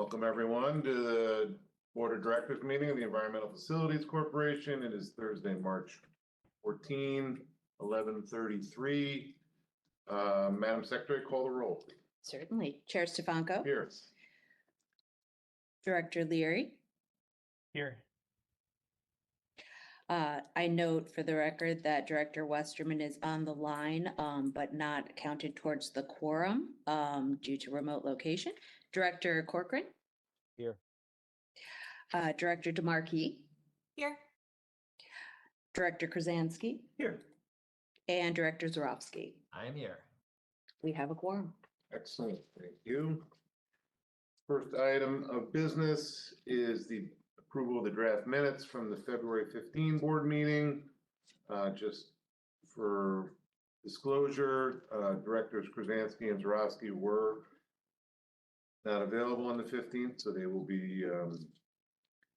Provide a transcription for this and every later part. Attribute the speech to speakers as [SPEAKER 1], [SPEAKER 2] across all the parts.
[SPEAKER 1] Welcome everyone to the Board of Directors meeting of the Environmental Facilities Corporation. It is Thursday, March 14, 11:33. Madam Secretary, call the roll.
[SPEAKER 2] Certainly. Chair Stefanko.
[SPEAKER 1] Here.
[SPEAKER 2] Director Leary.
[SPEAKER 3] Here.
[SPEAKER 2] I note for the record that Director Westerman is on the line, but not counted towards the quorum due to remote location. Director Corcoran.
[SPEAKER 3] Here.
[SPEAKER 2] Director DeMarquis.
[SPEAKER 4] Here.
[SPEAKER 2] Director Krasansky.
[SPEAKER 3] Here.
[SPEAKER 2] And Director Zarofsky.
[SPEAKER 3] I am here.
[SPEAKER 2] We have a quorum.
[SPEAKER 1] Excellent, thank you. First item of business is the approval of the draft minutes from the February 15 board meeting. Just for disclosure, Directors Krasansky and Zarofsky were not available on the 15th, so they will be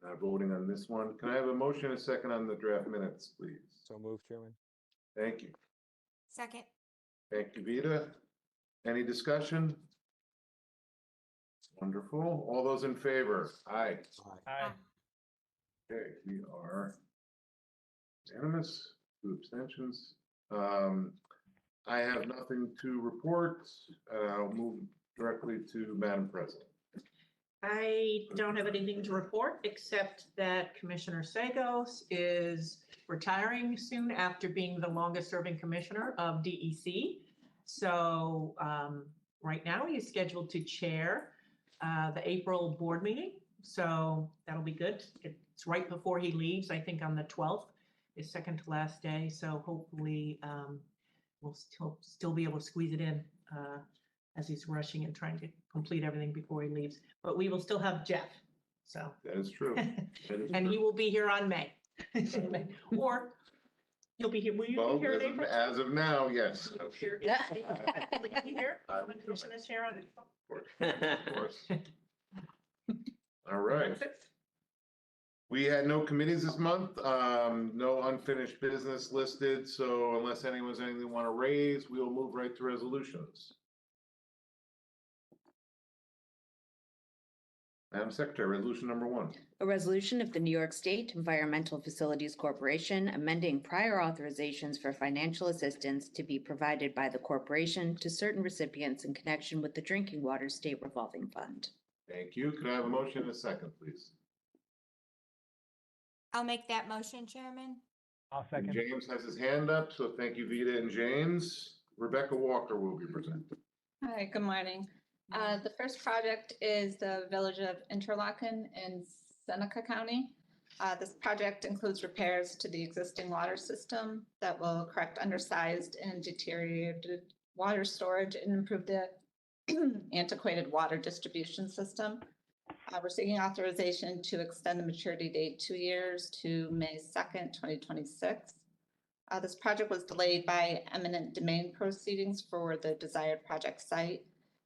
[SPEAKER 1] not voting on this one. Can I have a motion and a second on the draft minutes, please?
[SPEAKER 3] So moved, Chairman.
[SPEAKER 1] Thank you.
[SPEAKER 4] Second.
[SPEAKER 1] Thank you, Vita. Any discussion? Wonderful. All those in favor? Aye.
[SPEAKER 3] Aye.
[SPEAKER 1] Okay, we are unanimous, 2 abstentions. I have nothing to report. I'll move directly to Madam President.
[SPEAKER 5] I don't have anything to report, except that Commissioner Sagos is retiring soon after being the longest-serving commissioner of DEC. So right now, he's scheduled to chair the April board meeting. So that'll be good. It's right before he leaves, I think on the 12th, his second to last day. So hopefully we'll still be able to squeeze it in as he's rushing and trying to complete everything before he leaves. But we will still have Jeff, so.
[SPEAKER 1] That is true.
[SPEAKER 5] And he will be here on May. Or you'll be here, will you
[SPEAKER 1] Well,
[SPEAKER 5] be here in April?
[SPEAKER 1] as of now, yes.
[SPEAKER 5] Will you be here? Commissioner's here on
[SPEAKER 1] Of course. All right. We had no committees this month, no unfinished business listed. So unless anyone has anything they want to raise, we will move right to resolutions. Madam Secretary, resolution number 1.
[SPEAKER 2] A resolution of the New York State Environmental Facilities Corporation amending prior authorizations for financial assistance to be provided by the corporation to certain recipients in connection with the Drinking Water State Revolving Fund.
[SPEAKER 1] Thank you. Could I have a motion and a second, please?
[SPEAKER 4] I'll make that motion, Chairman.
[SPEAKER 3] I'll
[SPEAKER 1] And
[SPEAKER 3] second.
[SPEAKER 1] James has his hand up, so thank you, Vita and James. Rebecca Walker will be presenting.
[SPEAKER 6] Hi, good morning. The first project is the Village of Interlaken in Seneca County. This project includes repairs to the existing water system that will correct undersized and deteriorated water storage and improve the antiquated water distribution system. We're seeking authorization to extend the maturity date 2 years to May 2nd, 2026. This project was delayed by eminent domain proceedings for the desired project site.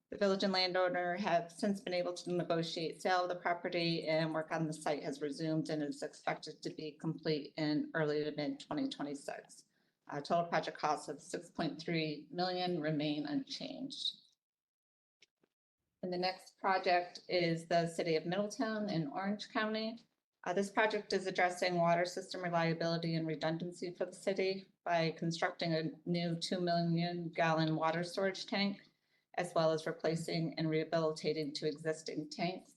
[SPEAKER 6] The village and landowner have since been able to negotiate sale of the property, and work on the site has resumed and is expected to be complete in early to mid 2026. Total project costs of $6.3 million remain unchanged. And the next project is the City of Middletown in Orange County. This project is addressing water system reliability and redundancy for the city by constructing a new 2 million gallon water storage tank, as well as replacing and rehabilitating 2 existing tanks.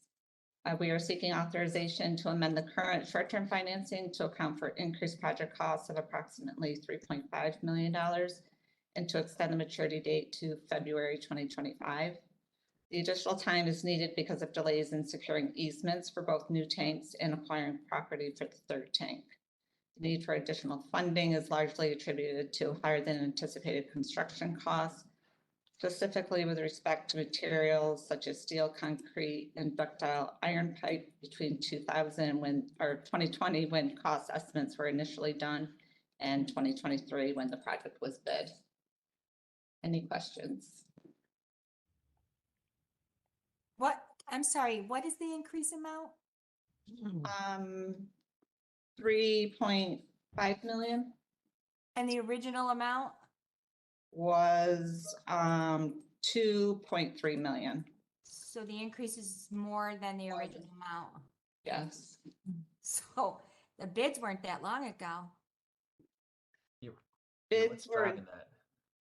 [SPEAKER 6] We are seeking authorization to amend the current short-term financing to account for increased project costs of approximately $3.5 million and to extend the maturity date to February 2025. The additional time is needed because of delays in securing easements for both new tanks and acquiring property for the 3rd tank. The need for additional funding is largely attributed to higher than anticipated construction costs, specifically with respect to materials such as steel, concrete, and ductile iron pipe between 2020 when cost estimates were initially done and 2023 when the project was bid. Any questions?
[SPEAKER 4] I'm sorry, what is the increase amount?
[SPEAKER 6] 3.5 million
[SPEAKER 4] And the original amount?
[SPEAKER 6] was 2.3 million.
[SPEAKER 4] So the increase is more than the original amount.
[SPEAKER 6] Yes.
[SPEAKER 4] So the bids weren't that long ago.
[SPEAKER 6] Bids
[SPEAKER 7] What's
[SPEAKER 6] were,
[SPEAKER 7] driving that?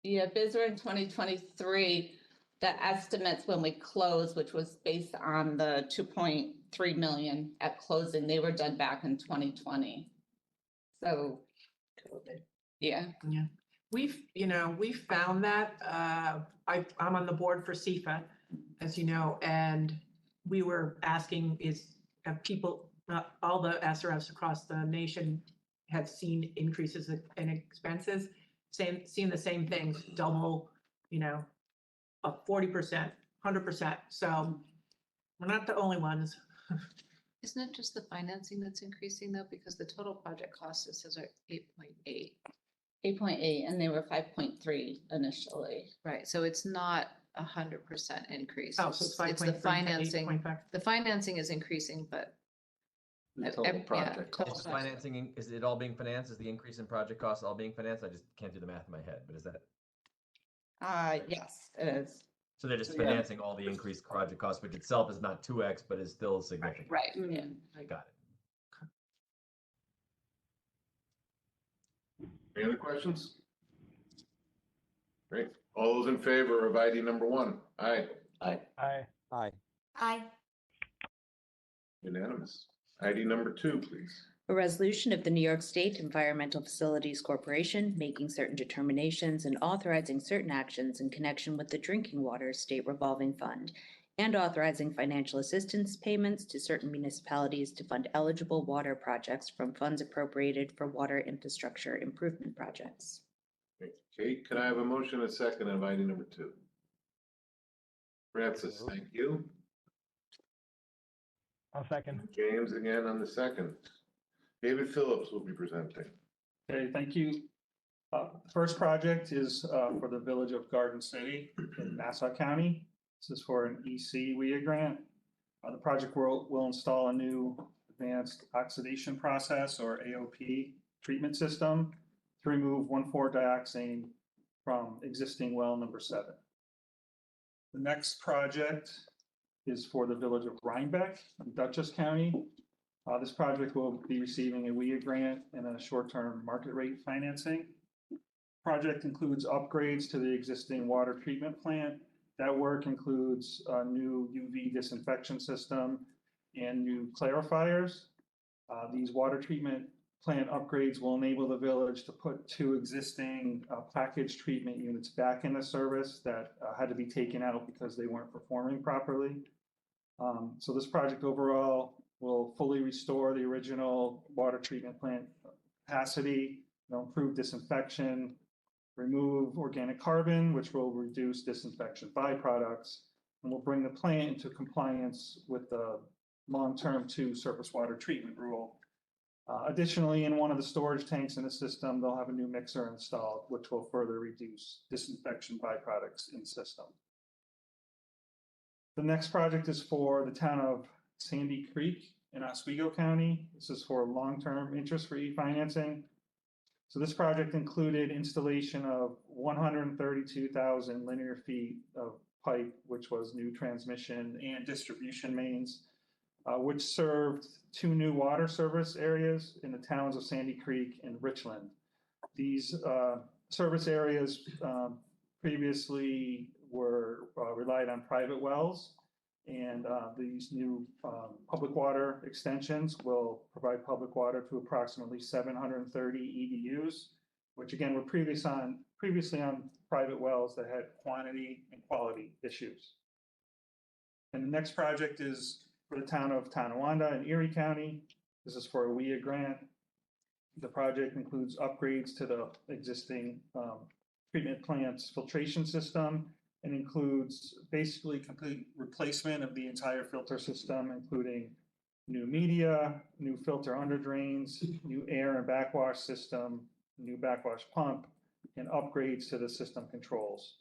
[SPEAKER 6] yeah, bids were in 2023. The estimates when we closed, which was based on the 2.3 million at closing, they were done back in 2020. So, yeah.
[SPEAKER 5] Yeah, we found that, I'm on the board for CFA, as you know, and we were asking have people, all the SRFs across the nation have seen increases in expenses, seen the same things, double, 40%, 100%. So we're not the only ones.
[SPEAKER 8] Isn't it just the financing that's increasing though? Because the total project cost, it says are 8.8.
[SPEAKER 6] 8.8 and they were 5.3 initially.
[SPEAKER 8] Right, so it's not 100% increase.
[SPEAKER 5] Oh, so it's
[SPEAKER 8] It's the
[SPEAKER 5] 5.3 to
[SPEAKER 8] financing.
[SPEAKER 5] 8.5.
[SPEAKER 8] The financing is increasing, but.
[SPEAKER 7] The
[SPEAKER 8] ev-
[SPEAKER 7] total
[SPEAKER 8] yeah,
[SPEAKER 7] project.
[SPEAKER 8] total
[SPEAKER 7] Is
[SPEAKER 8] cost.
[SPEAKER 7] financing, is it all being financed? Is the increase in project costs all being financed? I just can't do the math in my head, but is that,
[SPEAKER 6] Yes, it is.
[SPEAKER 7] so they're just
[SPEAKER 6] So, yeah.
[SPEAKER 7] financing all the increased project costs, which itself is not 2x, but is still significant.
[SPEAKER 8] Right.
[SPEAKER 6] Yeah.
[SPEAKER 7] I got it.
[SPEAKER 1] Any other questions? Great. All those in favor of ID number 1? Aye.
[SPEAKER 3] Aye.
[SPEAKER 4] I,
[SPEAKER 1] Unanimous. ID number 2, please.
[SPEAKER 2] A resolution of the New York State Environmental Facilities Corporation making certain determinations and authorizing certain actions in connection with the Drinking Water State Revolving Fund and authorizing financial assistance payments to certain municipalities to fund eligible water projects from funds appropriated for water infrastructure improvement projects.
[SPEAKER 1] Okay, can I have a motion and a second on ID number 2? Francis, thank you.
[SPEAKER 3] I'll second.
[SPEAKER 1] James again on the second. David Phillips will be presenting.
[SPEAKER 9] Okay, thank you. First project is for the village of Garden City in Nassau County. This is for an EC WIA grant. The project will install a new advanced oxidation process or AOP treatment system to remove 1,4-dioxane from existing well number 7. The next project is for the village of Rhinebeck in Dutchess County. This project will be receiving a WIA grant and a short-term market rate financing. Project includes upgrades to the existing water treatment plant. That work includes a new UV disinfection system and new clarifiers. These water treatment plant upgrades will enable the village to put 2 existing package treatment units back into service that had to be taken out because they weren't performing properly. So this project overall will fully restore the original water treatment plant capacity, improve disinfection, remove organic carbon, which will reduce disinfection byproducts, and will bring the plant into compliance with the long-term 2 surface water treatment rule. Additionally, in one of the storage tanks in the system, they'll have a new mixer installed, which will further reduce disinfection byproducts in the system. The next project is for the town of Sandy Creek in Oswego County. This is for long-term interest-free financing. So this project included installation of 132,000 linear feet of pipe, which was new transmission and distribution mains, which served 2 new water service areas in the towns of Sandy Creek and Richland. These service areas previously were relied on private wells, and these new public water extensions will provide public water to approximately 730 EDUs, which again were previously on private wells that had quantity and quality issues. And the next project is for the town of Tonawanda in Erie County. This is for a WIA grant. The project includes upgrades to the existing treatment plant's filtration system and includes basically complete replacement of the entire filter system, including new media, new filter under drains, new air and backwash system, new backwash pump, and upgrades to the system controls.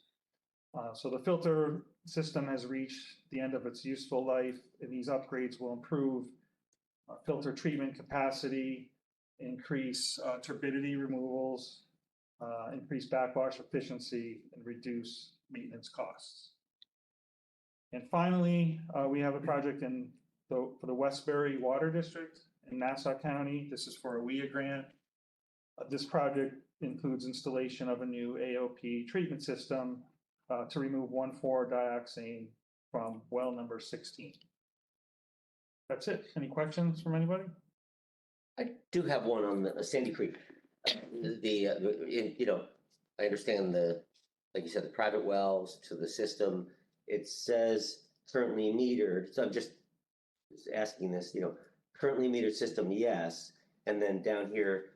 [SPEAKER 9] So the filter system has reached the end of its useful life, and these upgrades will improve filter treatment capacity, increase turbidity removals, increase backwash efficiency, and reduce maintenance costs. And finally, we have a project for the Westbury Water District in Nassau County. This is for a WIA grant. This project includes installation of a new AOP treatment system to remove 1,4-dioxane from well number 16. That's it. Any questions from anybody?
[SPEAKER 10] I do have one on the Sandy Creek. I understand like you said, the private wells to the system. It says currently metered, so I'm just asking this, currently metered system, yes. And then down here,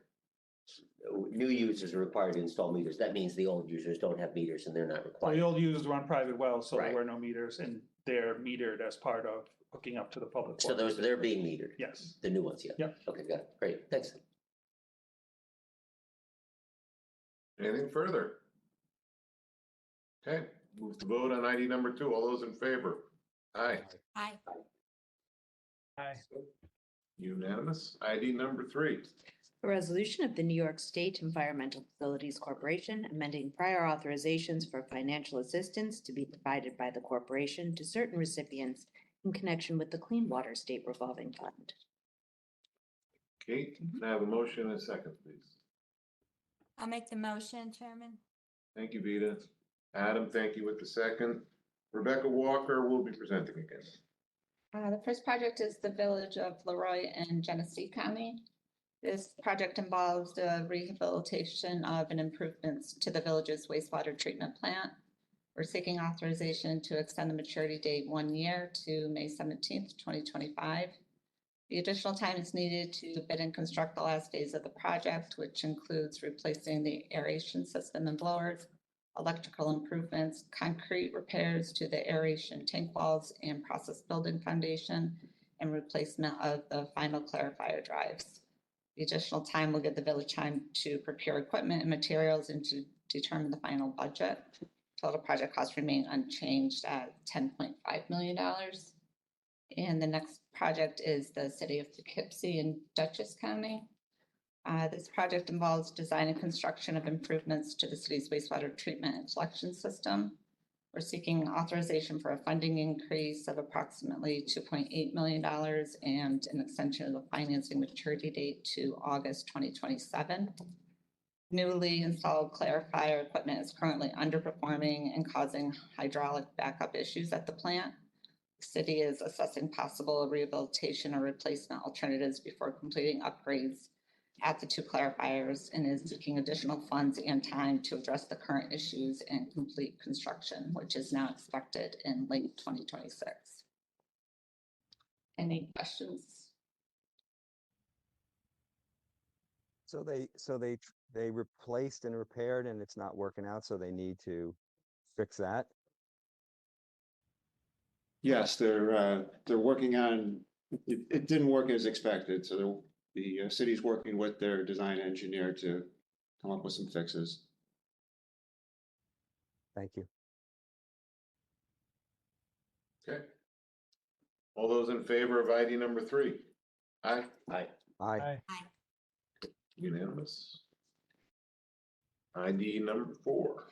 [SPEAKER 10] new users are required to install meters. That means the old users don't have meters and they're not
[SPEAKER 9] Well,
[SPEAKER 10] required.
[SPEAKER 9] the old users were on private wells, so there
[SPEAKER 10] Right.
[SPEAKER 9] were no meters, and they're metered as part of hooking up to the public.
[SPEAKER 10] So
[SPEAKER 9] water.
[SPEAKER 10] they're being metered?
[SPEAKER 9] Yes.
[SPEAKER 10] The new ones, yeah?
[SPEAKER 9] Yep.
[SPEAKER 10] Okay, got it. Great, thanks.
[SPEAKER 1] Anything further? Okay, move to vote on ID number 2. All those in favor? Aye.
[SPEAKER 4] Aye.
[SPEAKER 3] Aye.
[SPEAKER 1] Unanimous. ID number 3.
[SPEAKER 2] A resolution of the New York State Environmental Facilities Corporation amending prior authorizations for financial assistance to be provided by the corporation to certain recipients in connection with the Clean Water State Revolving Fund.
[SPEAKER 1] Kate, can I have a motion and a second, please?
[SPEAKER 4] I'll make the motion, Chairman.
[SPEAKER 1] Thank you, Vita. Adam, thank you with the second. Rebecca Walker will be presenting again.
[SPEAKER 6] The first project is the Village of Leroy in Genesee County. This project involves the rehabilitation of and improvements to the village's wastewater treatment plant. We're seeking authorization to extend the maturity date 1 year to May 17th, 2025. The additional time is needed to bid and construct the last phase of the project, which includes replacing the aeration system and blowers, electrical improvements, concrete repairs to the aeration tank walls and process building foundation, and replacement of the final clarifier drives. The additional time will give the village time to procure equipment and materials and to determine the final budget. Total project costs remain unchanged at $10.5 million. And the next project is the City of Poughkeepsie in Dutchess County. This project involves design and construction of improvements to the city's wastewater treatment and collection system. We're seeking authorization for a funding increase of approximately $2.8 million and an extension of the financing maturity date to August 2027. Newly installed clarifier equipment is currently underperforming and causing hydraulic backup issues at the plant. The city is assessing possible rehabilitation or replacement alternatives before completing upgrades at the 2 clarifiers and is seeking additional funds and time to address the current issues and complete construction, which is now expected in late 2026. Any questions?
[SPEAKER 3] So they replaced and repaired and it's not working out, so they need to fix that?
[SPEAKER 11] Yes, they're working on, it didn't work as expected, so the city's working with their design engineer to come up with some fixes.
[SPEAKER 3] Thank you.
[SPEAKER 1] Okay. All those in favor of ID number 3? Aye.
[SPEAKER 10] Aye.
[SPEAKER 3] Aye.
[SPEAKER 1] Unanimous. ID number 4.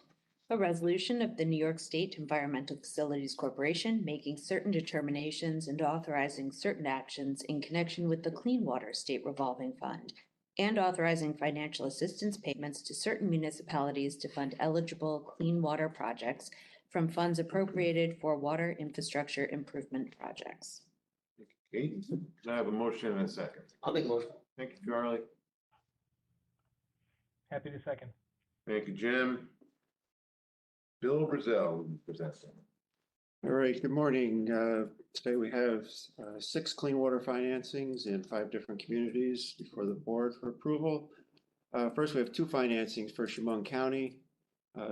[SPEAKER 2] A resolution of the New York State Environmental Facilities Corporation making certain determinations and authorizing certain actions in connection with the Clean Water State Revolving Fund and authorizing financial assistance payments to certain municipalities to fund eligible clean water projects from funds appropriated for water infrastructure improvement projects.
[SPEAKER 1] Kate, can I have a motion and a second?
[SPEAKER 10] I'll make a motion.
[SPEAKER 1] Thank you, Charlie.
[SPEAKER 3] Happy to second.
[SPEAKER 1] Thank you, Jim. Bill Brazell will be presenting.
[SPEAKER 11] All right, good morning. Today we have 6 clean water financings in 5 different communities before the board for approval. First, we have 2 financings for Chemung County.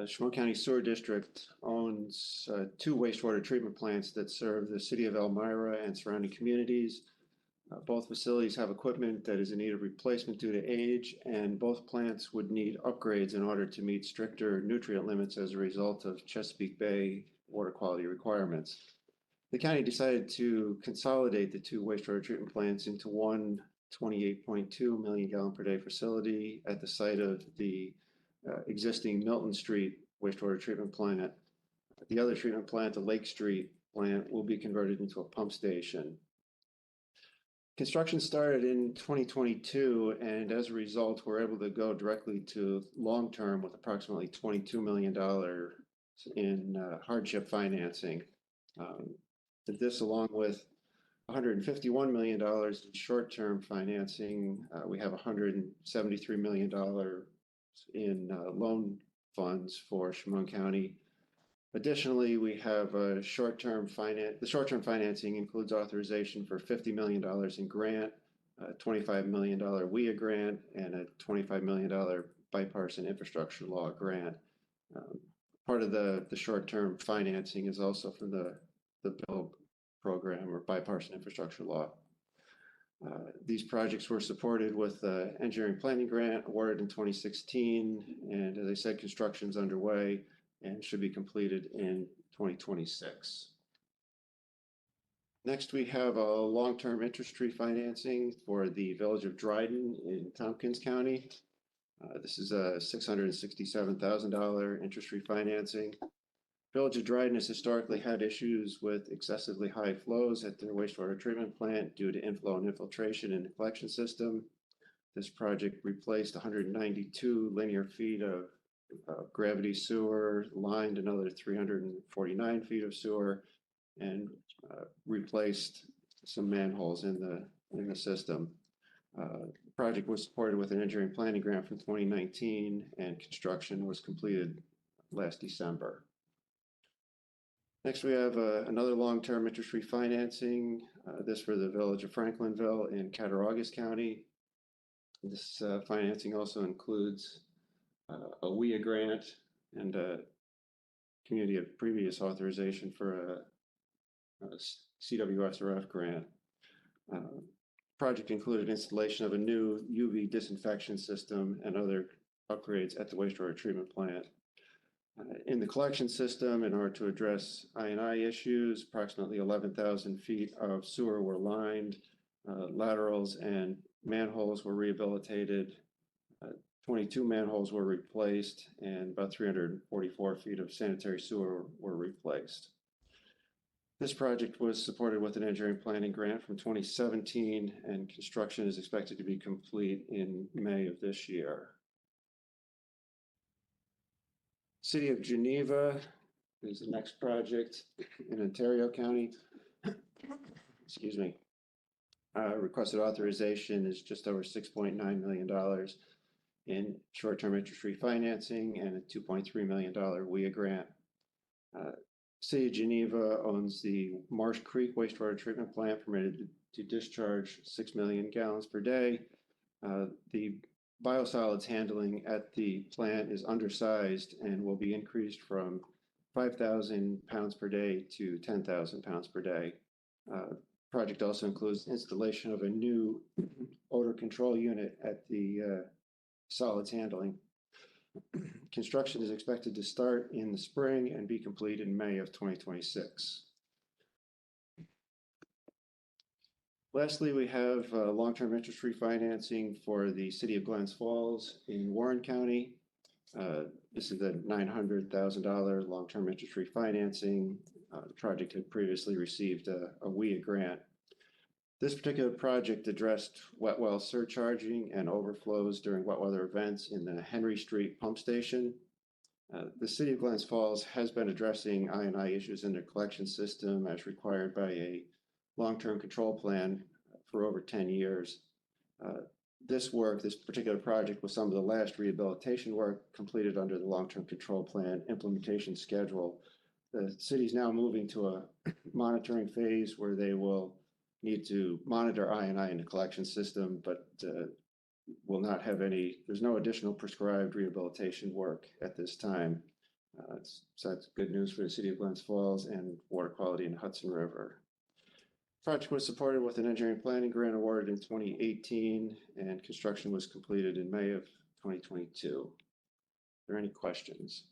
[SPEAKER 11] Chemung County Sewer District owns 2 wastewater treatment plants that serve the city of Elmira and surrounding communities. Both facilities have equipment that is in need of replacement due to age, and both plants would need upgrades in order to meet stricter nutrient limits as a result of Chesapeake Bay water quality requirements. The county decided to consolidate the 2 wastewater treatment plants into one 28.2 million gallon per day facility at the site of the existing Milton Street wastewater treatment plant. The other treatment plant, the Lake Street plant will be converted into a pump station. Construction started in 2022, and as a result, we're able to go directly to long-term with approximately $22 million in hardship financing. This, along with $151 million in short-term financing, we have $173 million in loan funds for Chemung County. Additionally, we have a short-term finance. The short-term financing includes authorization for $50 million in grant, a $25 million WIA grant, and a $25 million bipartisan infrastructure law grant. Part of the short-term financing is also from the BILL program or bipartisan infrastructure law. These projects were supported with the engineering planning grant awarded in 2016, and as I said, construction is underway and should be completed in 2026. Next, we have a long-term interest-free financing for the Village of Dryden in Tompkins County. This is a $667,000 interest-free financing. Village of Dryden has historically had issues with excessively high flows at their wastewater treatment plant due to inflow and infiltration in the collection system. This project replaced 192 linear feet of gravity sewer, lined another 349 feet of sewer, and replaced some manholes in the system. The project was supported with an engineering planning grant from 2019, and construction was completed last December. Next, we have another long-term interest-free financing, this for the Village of Franklinville in Cattaraugus County. This financing also includes a WIA grant and a community of previous authorization for a CWSRF grant. Project included installation of a new UV disinfection system and other upgrades at the wastewater treatment plant. In the collection system, in order to address I&I issues, approximately 11,000 feet of sewer were lined, laterals and manholes were rehabilitated, 22 manholes were replaced, and about 344 feet of sanitary sewer were replaced. This project was supported with an engineering planning grant from 2017, and construction is expected to be complete in May of this year. City of Geneva is the next project in Ontario County. Excuse me. Requested authorization is just over $6.9 million in short-term interest-free financing and a $2.3 million WIA grant. City of Geneva owns the Marsh Creek wastewater treatment plant, permitted to discharge 6 million gallons per day. The biosolids handling at the plant is undersized and will be increased from 5,000 pounds per day to 10,000 pounds per day. Project also includes installation of a new odor control unit at the solids handling. Construction is expected to start in the spring and be complete in May of 2026. Lastly, we have long-term interest-free financing for the City of Glens Falls in Warren County. This is a $900,000 long-term interest-free financing. The project had previously received a WIA grant. This particular project addressed wet well surcharging and overflows during wet weather events in the Henry Street pump station. The City of Glens Falls has been addressing I&I issues in their collection system as required by a long-term control plan for over 10 years. This particular project was some of the last rehabilitation work completed under the long-term control plan implementation schedule. The city is now moving to a monitoring phase where they will need to monitor I&I in the collection system, but will not have there's no additional prescribed rehabilitation work at this time. So that's good news for the City of Glens Falls and water quality in the Hudson River. Project was supported with an engineering planning grant awarded in 2018, and construction was completed in May of 2022. Are there any questions?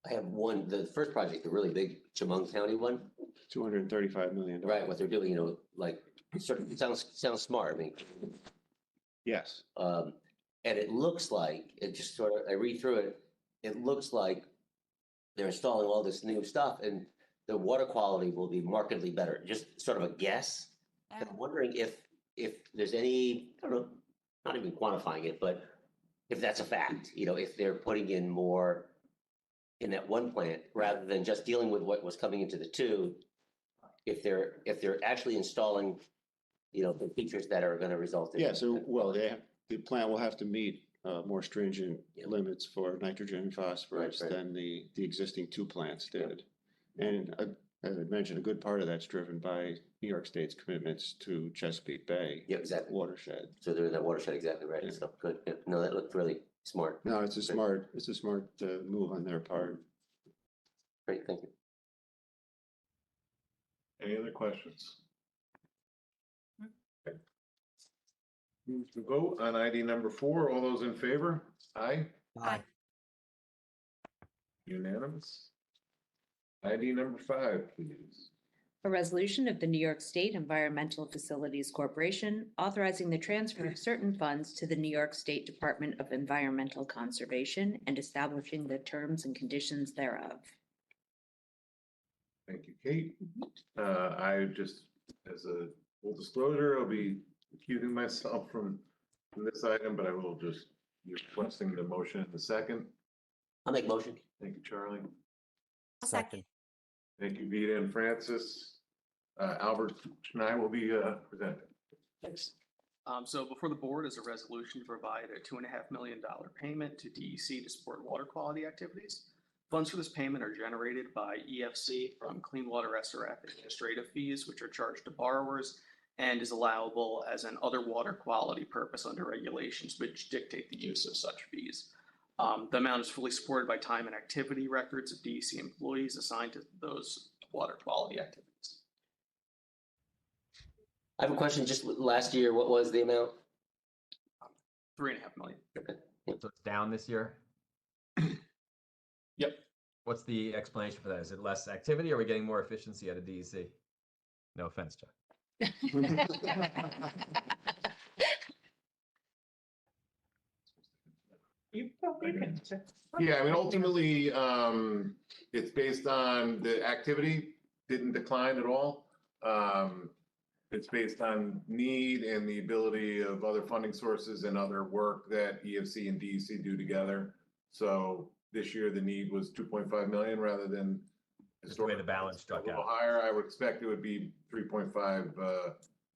[SPEAKER 10] I have one, the first project, the really big Chemung County one.
[SPEAKER 11] $235 million.
[SPEAKER 10] Right, what they're doing, like, it sounds smart, I mean.
[SPEAKER 11] Yes.
[SPEAKER 10] And it looks like, I read through it, it looks like they're installing all this new stuff and the water quality will be markedly better. Just sort of a guess. And I'm wondering if there's any, I don't know, not even quantifying it, but if that's a fact, if they're putting in more in that one plant rather than just dealing with what was coming into the two, if they're actually installing, the features that are going to result in.
[SPEAKER 11] Yeah, so, well, the plant will have to meet more stringent limits for nitrogen and phosphorus
[SPEAKER 10] Right.
[SPEAKER 11] than the existing two plants did. And as I mentioned, a good part of that's driven by New York State's commitments to Chesapeake Bay
[SPEAKER 10] Yeah, exactly.
[SPEAKER 11] watershed.
[SPEAKER 10] So they're in that watershed, exactly right.
[SPEAKER 11] Yeah.
[SPEAKER 10] So good. Yeah. No, that looked really smart.
[SPEAKER 11] No, it's a smart move on their part.
[SPEAKER 10] Great, thank you.
[SPEAKER 1] Any other questions? Okay. Move to vote on ID number 4. All those in favor? Aye.
[SPEAKER 4] Aye.
[SPEAKER 1] Unanimous. ID number 5, please.
[SPEAKER 2] A resolution of the New York State Environmental Facilities Corporation authorizing the transfer of certain funds to the New York State Department of Environmental Conservation and establishing the terms and conditions thereof.
[SPEAKER 1] Thank you, Kate. I just, as a full disclosure, I'll be recusing myself from this item, but I will just be requesting the motion in the second.
[SPEAKER 10] I'll make motion.
[SPEAKER 1] Thank you, Charlie.
[SPEAKER 4] A second.
[SPEAKER 1] Thank you, Vita and Francis. Albert Schnei will be presenting.
[SPEAKER 10] Thanks.
[SPEAKER 12] So before the board is a resolution to provide a $2.5 million payment to DEC to support water quality activities. Funds for this payment are generated by EFC from Clean Water SRF administrative fees, which are charged to borrowers and is allowable as an other water quality purpose under regulations which dictate the use of such fees. The amount is fully supported by time and activity records of DEC employees assigned to those water quality activities.
[SPEAKER 10] I have a question. Just last year, what was the amount?
[SPEAKER 12] $3.5 million.
[SPEAKER 10] Okay.
[SPEAKER 7] So it's down this year?
[SPEAKER 12] Yep.
[SPEAKER 7] What's the explanation for that? Is it less activity or are we getting more efficiency out of DEC? No offense, Chuck.
[SPEAKER 1] Yeah, I mean, ultimately, it's based on the activity didn't decline at all. It's based on need and the ability of other funding sources and other work that EFC and DEC do together. So this year, the need was 2.5 million rather than.
[SPEAKER 7] Just the way the balance struck
[SPEAKER 1] A little
[SPEAKER 7] out.
[SPEAKER 1] higher, I would expect it would be 3.5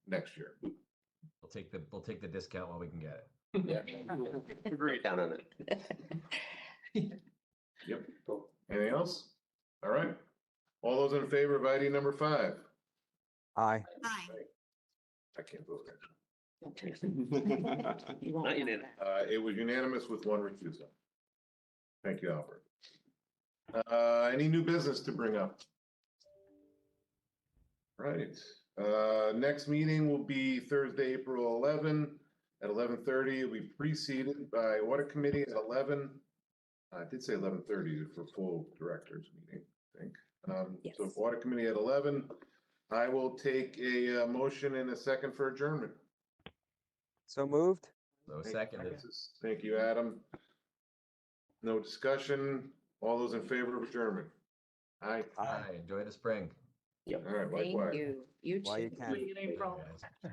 [SPEAKER 1] next year.
[SPEAKER 7] We'll take the discount while we can get it.
[SPEAKER 10] Yeah.
[SPEAKER 12] Agreed.
[SPEAKER 10] Down on it.
[SPEAKER 1] Yep. Anything else? All right. All those in favor of ID number 5?
[SPEAKER 3] Aye.
[SPEAKER 4] Aye.
[SPEAKER 1] I can't vote.
[SPEAKER 2] You won't
[SPEAKER 10] Not
[SPEAKER 2] know
[SPEAKER 10] unanimous.
[SPEAKER 2] that.
[SPEAKER 1] It was unanimous with 1 recusal. Thank you, Albert. Any new business to bring up? Right. Next meeting will be Thursday, April 11 at 11:30. It'll be preceded by Audit Committee at 11. I did say 11:30 for full directors meeting, I think. So
[SPEAKER 2] Yes.
[SPEAKER 1] Audit Committee at 11. I will take a motion and a second for adjournment.
[SPEAKER 3] So moved?
[SPEAKER 7] So
[SPEAKER 1] Thank you,
[SPEAKER 7] seconded.
[SPEAKER 1] Francis. Thank you, Adam. No discussion. All those in favor of adjournment? Aye.
[SPEAKER 7] Aye, enjoy the spring.
[SPEAKER 1] All right,
[SPEAKER 2] Thank
[SPEAKER 1] likewise.
[SPEAKER 2] you. You
[SPEAKER 3] While you
[SPEAKER 2] too.
[SPEAKER 3] can.
[SPEAKER 5] Where you name from?
[SPEAKER 7] Guys.